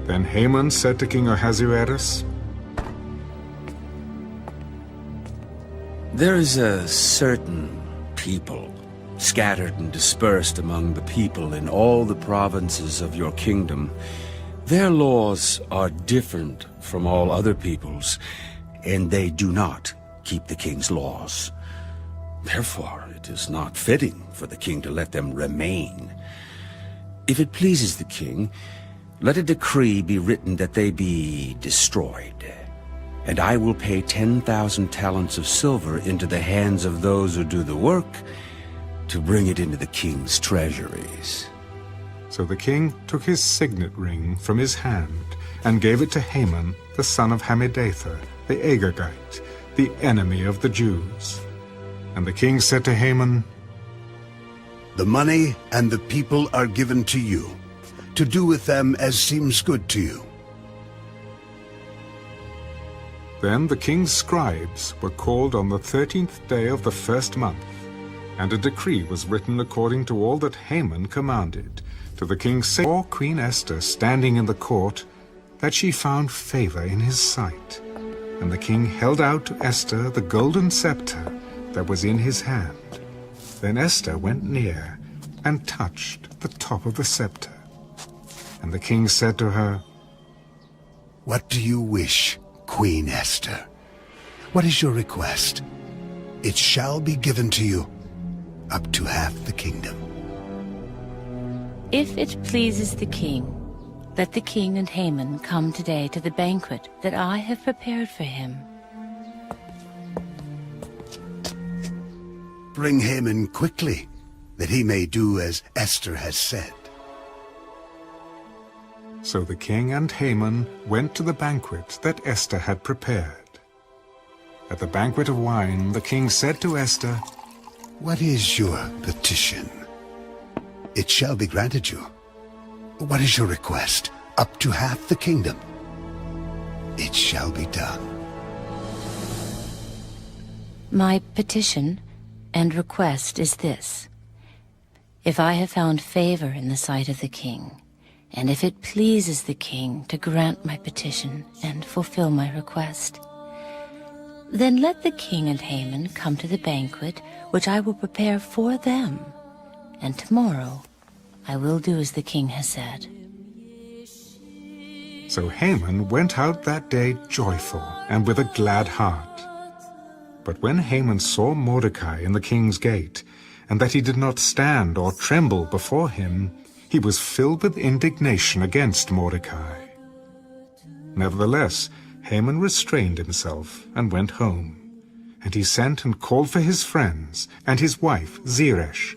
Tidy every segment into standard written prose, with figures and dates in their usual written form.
Then Haman said to King Ahasuerus, There is a certain people scattered and dispersed among the people in all the provinces of your kingdom. Their laws are different from all other peoples, and they do not keep the king's laws. Therefore, it is not fitting for the king to let them remain. If it pleases the king, let a decree be written that they be destroyed, and I will pay 10,000 talents of silver into the hands of those who do the work to bring it into the king's treasuries. So the king took his signet ring from his hand and gave it to Haman, the son of Hammedatha, the Agagite, the enemy of the Jews. And the king said to Haman, The money and the people are given to you, to do with them as seems good to you. Then the king's scribes were called on the 13th day of the first month, and a decree was written according to all that Haman commanded. To the king saw Queen Esther standing in the court, that she found favor in his sight. And the king held out to Esther the golden scepter that was in his hand. Then Esther went near and touched the top of the scepter. And the king said to her, What do you wish, Queen Esther? What is your request? It shall be given to you, up to half the kingdom. If it pleases the king, let the king and Haman come today to the banquet that I have prepared for him. Bring Haman quickly, that he may do as Esther has said. So the king and Haman went to the banquet that Esther had prepared. At the banquet of wine, the king said to Esther, What is your petition? It shall be granted you. What is your request? Up to half the kingdom. It shall be done. My petition and request is this. If I have found favor in the sight of the king, and if it pleases the king to grant my petition and fulfill my request, then let the king and Haman come to the banquet which I will prepare for them, and tomorrow I will do as the king has said. So Haman went out that day joyful and with a glad heart. But when Haman saw Mordecai in the king's gate, and that he did not stand or tremble before him, he was filled with indignation against Mordecai. Nevertheless, Haman restrained himself and went home. And he sent and called for his friends and his wife Zeresh.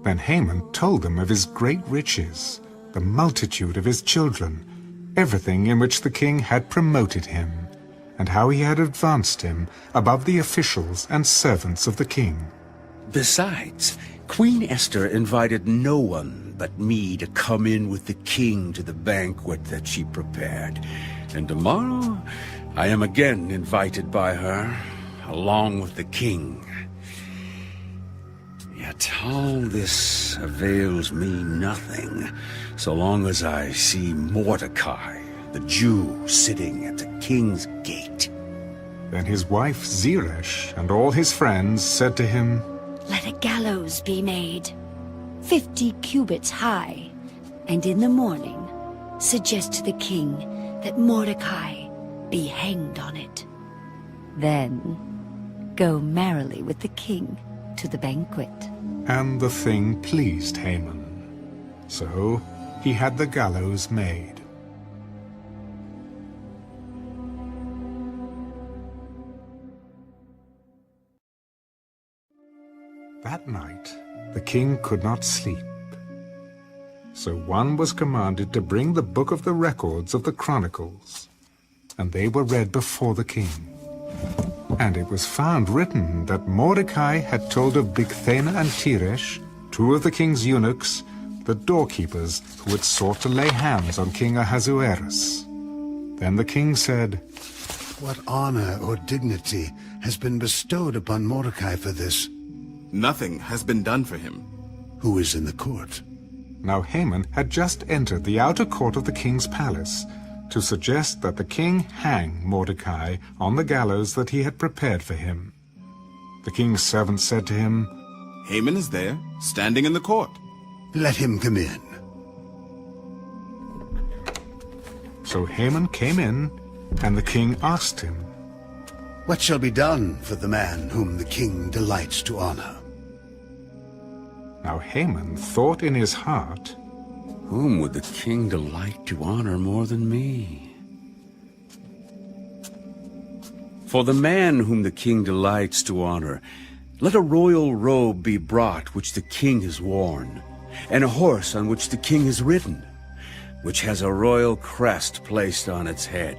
Then Haman told them of his great riches, the multitude of his children, everything in which the king had promoted him, and how he had advanced him above the officials and servants of the king. Besides, Queen Esther invited no one but me to come in with the king to the banquet that she prepared. And tomorrow, I am again invited by her, along with the king. Yet all this avails me nothing, so long as I see Mordecai, the Jew, sitting at the king's gate. Then his wife Zeresh and all his friends said to him, Let a gallows be made, 50 cubits high, and in the morning suggest to the king that Mordecai be hanged on it. Then go merrily with the king to the banquet. And the thing pleased Haman. So he had the gallows made. That night the king could not sleep. So one was commanded to bring the book of the records of the Chronicles, and they were read before the king. And it was found written that Mordecai had told of Bigthana and Teresh, two of the king's eunuchs, the doorkeepers who had sought to lay hands on King Ahasuerus. Then the king said, What honor or dignity has been bestowed upon Mordecai for this? Nothing has been done for him. Who is in the court? Now Haman had just entered the outer court of the king's palace, to suggest that the king hang Mordecai on the gallows that he had prepared for him. The king's servant said to him, Haman is there, standing in the court. Let him come in. So Haman came in, and the king asked him, What shall be done for the man whom the king delights to honor? Now Haman thought in his heart, Whom would the king delight to honor more than me? For the man whom the king delights to honor, let a royal robe be brought which the king has worn, and a horse on which the king has ridden, which has a royal crest placed on its head.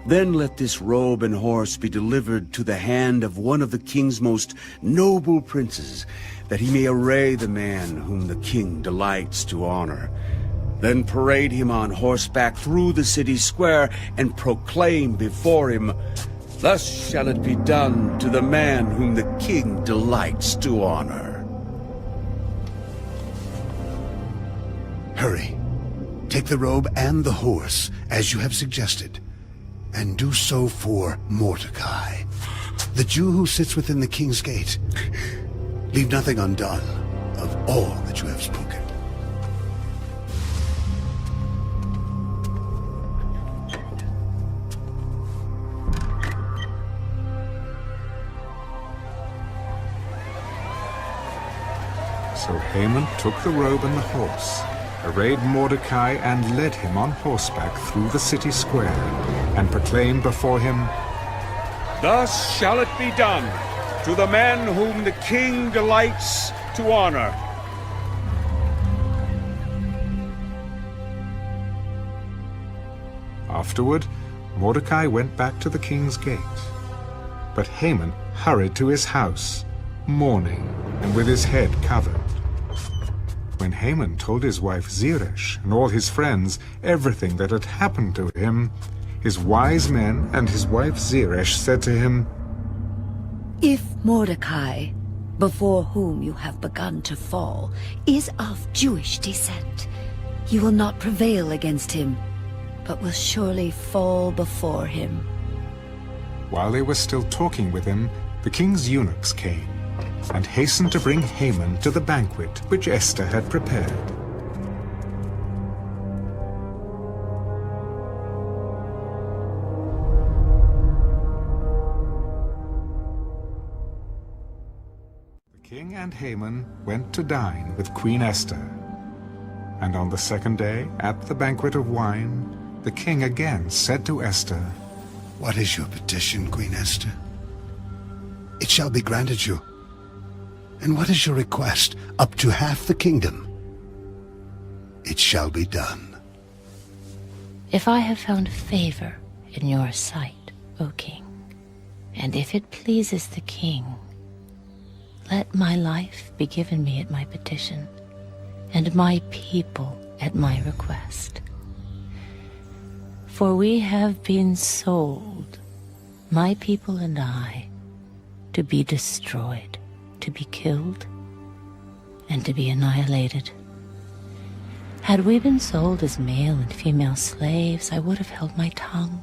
Then let this robe and horse be delivered to the hand of one of the king's most noble princes, that he may array the man whom the king delights to honor. Then parade him on horseback through the city square, and proclaim before him, Thus shall it be done to the man whom the king delights to honor. Hurry. Take the robe and the horse, as you have suggested, and do so for Mordecai, the Jew who sits within the king's gate. Leave nothing undone of all that you have spoken. So Haman took the robe and the horse, arrayed Mordecai, and led him on horseback through the city square, and proclaimed before him, Thus shall it be done to the man whom the king delights to honor. Afterward, Mordecai went back to the king's gate. But Haman hurried to his house, mourning and with his head covered. When Haman told his wife Zeresh and all his friends everything that had happened to him, his wise men and his wife Zeresh said to him, If Mordecai, before whom you have begun to fall, is of Jewish descent, you will not prevail against him, but will surely fall before him. While they were still talking with him, the king's eunuchs came and hastened to bring Haman to the banquet which Esther had prepared. The king and Haman went to dine with Queen Esther. And on the second day, at the banquet of wine, the king again said to Esther, What is your petition, Queen Esther? It shall be granted you. And what is your request? Up to half the kingdom. It shall be done. If I have found favor in your sight, O king, and if it pleases the king, let my life be given me at my petition, and my people at my request. For we have been sold, my people and I, to be destroyed, to be killed, and to be annihilated. Had we been sold as male and female slaves, I would have held my tongue,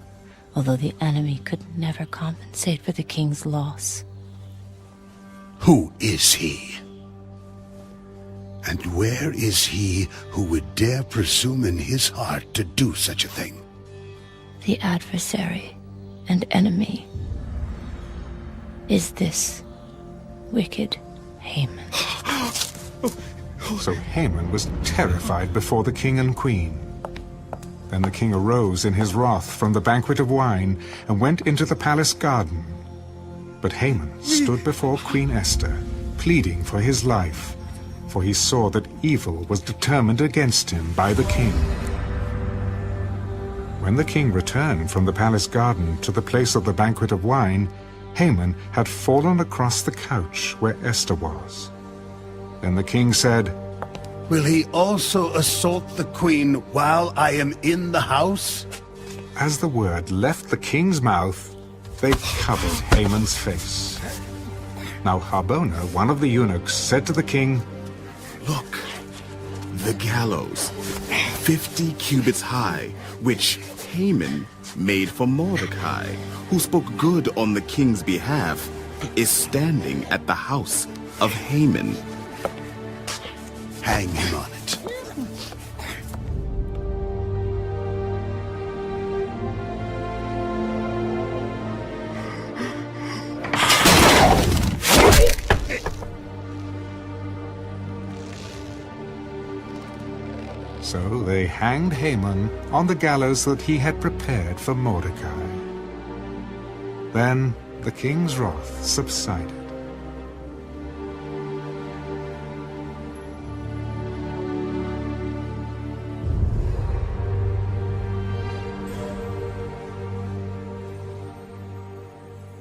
although the enemy could never compensate for the king's loss. Who is he? And where is he who would dare presume in his heart to do such a thing? The adversary and enemy is this wicked Haman. So Haman was terrified before the king and queen. Then the king arose in his wrath from the banquet of wine and went into the palace garden. But Haman stood before Queen Esther, pleading for his life, for he saw that evil was determined against him by the king. When the king returned from the palace garden to the place of the banquet of wine, Haman had fallen across the couch where Esther was. Then the king said, Will he also assault the queen while I am in the house? As the word left the king's mouth, they covered Haman's face. Now Harbona, one of the eunuchs, said to the king, Look, the gallows. 50 cubits high, which Haman made for Mordecai, who spoke good on the king's behalf, is standing at the house of Haman. Hang him on it. So they hanged Haman on the gallows that he had prepared for Mordecai. Then the king's wrath subsided.